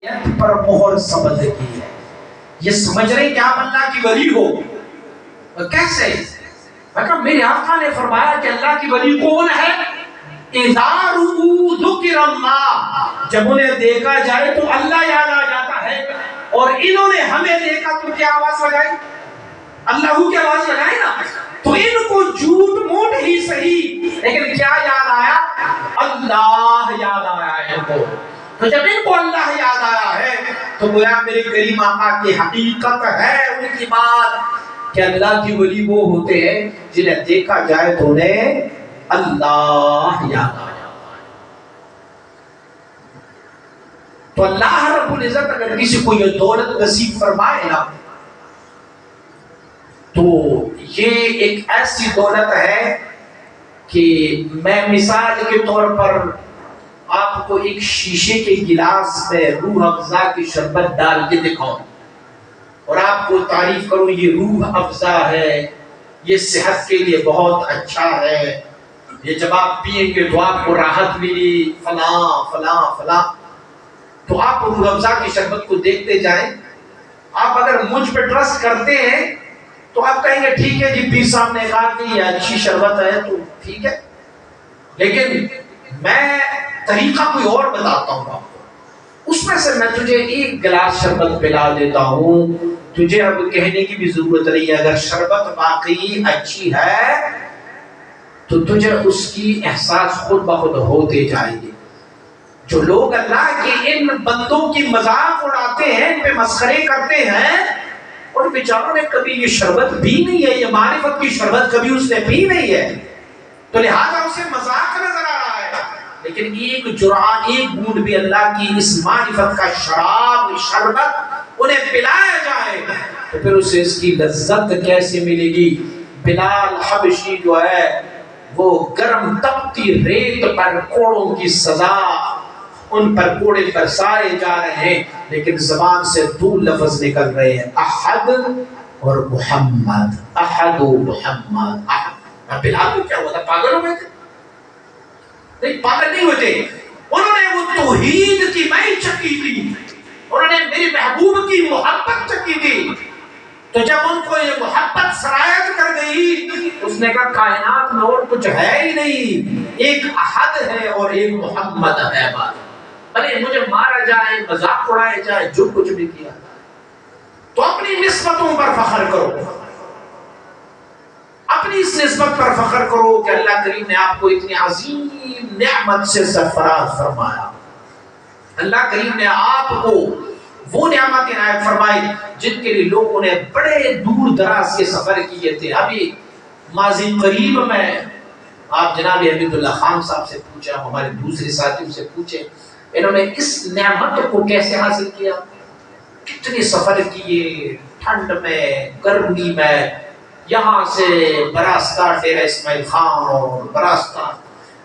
پر مہر سبز کی ہے. یہ سمجھ رہے کہ آپ اللہ کی ولی ہو. کیسے؟ مطلب میرے آقا نے فرمایا کہ اللہ کی ولی کون ہے؟ اذا رؤوا ذکر اللہ، جب انہیں دیکھا جائے تو اللہ یاد آ جاتا ہے. اور انہوں نے ہمیں دیکھا تو کیا آواز لگائی؟ اللہ کی آواز لگائی نا. تو ان کو جھوٹ موٹ ہی صحیح، لیکن کیا یاد آیا؟ اللہ یاد آیا ان کو. تو جب ان کو اللہ یاد آیا ہے تو گویا میرے کریم آقا کی حقیقت ہے ان کی بات کہ اللہ کی ولی وہ ہوتے ہیں جنہیں دیکھا جائے تو انہیں اللہ یاد آیا. تو اللہ رب العزت اگر کسی کو یہ دولت نصیب فرمائے نا تو یہ ایک ایسی دولت ہے کہ میں مثال کے طور پر آپ کو ایک شیشے کے گلاس میں روح افزا کی شربت ڈال کے دکھاؤں اور آپ کو تعریف کروں یہ روح افزا ہے، یہ صحت کے لیے بہت اچھا ہے، یہ جب آپ پیئیں گے تو آپ کو راحت ملی فلاں فلاں فلاں. تو آپ روح افزا کی شربت کو دیکھتے جائیں. آپ اگر مجھ پہ ٹرسٹ کرتے ہیں تو آپ کہیں گے ٹھیک ہے جی، پیر صاحب نے کہا کہ یہ اچھی شربت ہے تو ٹھیک ہے، لیکن میں طریقہ کوئی اور بتاتا ہوں آپ کو. اس میں سے میں تجھے ایک گلاس شربت پلا دیتا ہوں، تجھے اب کہنے کی بھی ضرورت نہیں ہے. اگر شربت واقعی اچھی ہے تو تجھے اس کی احساس خود بخود ہوتے جائے گی. جو لوگ اللہ کے ان بندوں کی مذاق اڑاتے ہیں، ان پہ مسخرے کرتے ہیں، ان بیچاروں نے کبھی یہ شربت پی نہیں ہے، یہ معرفت کی شربت کبھی اس نے پی نہیں ہے، تو لہذا اسے مذاق نظر آ رہا ہے. لیکن ایک جرعہ، ایک بوند بھی اللہ کی اس معرفت کا شراب شربت انہیں پلایا جائے تو پھر اسے اس کی لذت کیسے ملے گی. بلال حبشی جو ہے وہ گرم تپتی ریت پر کوڑوں کی سزا، ان پر کوڑے برسائے جا رہے ہیں، لیکن زبان سے دو لفظ نکل رہے ہیں، احد اور محمد. احد و محمد. احد. بلال کو کیا ہوا تھا؟ پاگل ہو گئے تھے؟ نہیں، پاگل نہیں ہوتے. انہوں نے وہ توحید کی میں چکی تھی، انہوں نے میری محبوب کی محبت چکی تھی. تو جب ان کو یہ محبت سرایت کر گئی، اس نے کہا کائنات میں اور کچھ ہے ہی نہیں، ایک احد ہے اور ایک محمد ہے. بات ارے مجھے مارا جائے، مذاق اڑائے جائے، جو کچھ بھی کیا، تو اپنی نسبتوں پر فخر کرو، اپنی اس نسبت پر فخر کرو کہ اللہ کریم نے آپ کو اتنی عظیم نعمت سے سرفراز فرمایا. اللہ کریم نے آپ کو وہ نعمت عنایت فرمائی جن کے لیے لوگوں نے بڑے دور دراز کے سفر کیے تھے. ابھی ماضی قریب میں آپ جناب حمید اللہ خان صاحب سے پوچھا، ہمارے دوسرے ساتھیوں سے پوچھے، انہوں نے اس نعمت کو کیسے حاصل کیا، کتنے سفر کیے، ٹھنڈ میں، گرمی میں، یہاں سے براستہ ڈیرہ اسماعیل خان اور براستہ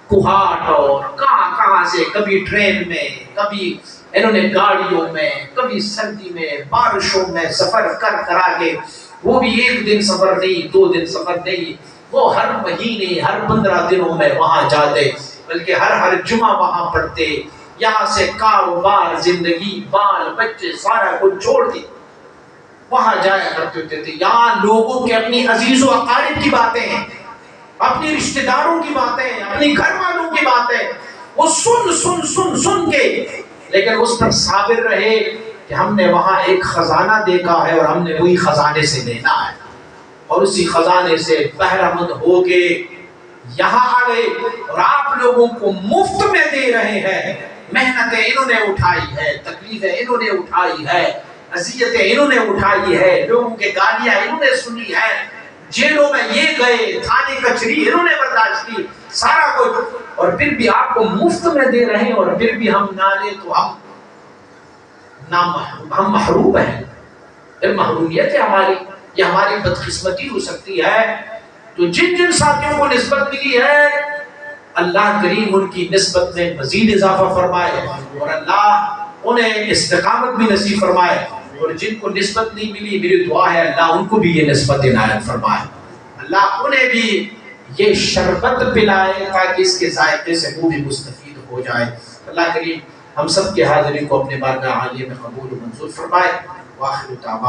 کوہاٹ اور کہاں سے، کبھی ٹرین میں، کبھی انہوں نے گاڑیوں میں، کبھی سردی میں، بارشوں میں سفر کر آگے، وہ بھی ایک دن سفر نہیں، 2 دن سفر نہیں، وہ ہر مہینے، ہر 15 دنوں میں وہاں جاتے، بلکہ ہر جمعہ وہاں پڑھتے. یہاں سے کاروبار، زندگی، بال بچے سارا کچھ چھوڑ کے وہاں جایا کرتے تھے. یہاں لوگوں کے اپنی عزیز و اقارب کی باتیں ہیں، اپنی رشتہ داروں کی باتیں، اپنی گھر والوں کی باتیں، وہ سن کے، لیکن اس پر صابر رہے کہ ہم نے وہاں ایک خزانہ دیکھا ہے اور ہم نے وہی خزانے سے لینا ہے، اور اسی خزانے سے بہرہ مند ہو کے یہاں آ گئے اور آپ لوگوں کو مفت میں دے رہے ہیں. محنتیں انہوں نے اٹھائی ہے، تکلیفیں انہوں نے اٹھائی ہے، اذیتیں انہوں نے اٹھائی ہے، لوگوں کے گالیاں انہوں نے سنی ہے، جیلوں میں یہ گئے، تھانے کچہری انہوں نے برداشت کی، سارا کچھ، اور پھر بھی آپ کو مفت میں دے رہے ہیں، اور پھر بھی ہم نہ لیں تو ہم محروم ہیں. پھر محرومیت ہے ہماری، یہ ہماری بدقسمتی ہو سکتی ہے. تو جن ساتھیوں کو نسبت ملی ہے، اللہ کریم ان کی نسبت میں مزید اضافہ فرمائے اور اللہ انہیں استقامت بھی نصیب فرمائے. اور جن کو نسبت نہیں ملی، میری دعا ہے اللہ ان کو بھی یہ نسبت عنایت فرمائے، اللہ انہیں بھی یہ شربت پلائے تاکہ اس کے ذائقے سے وہ بھی مستفید ہو جائے. اللہ کریم ہم سب کی حاضری کو اپنے بارگاہ عالیہ میں قبول و منظور فرمائے. وآخر دعوانا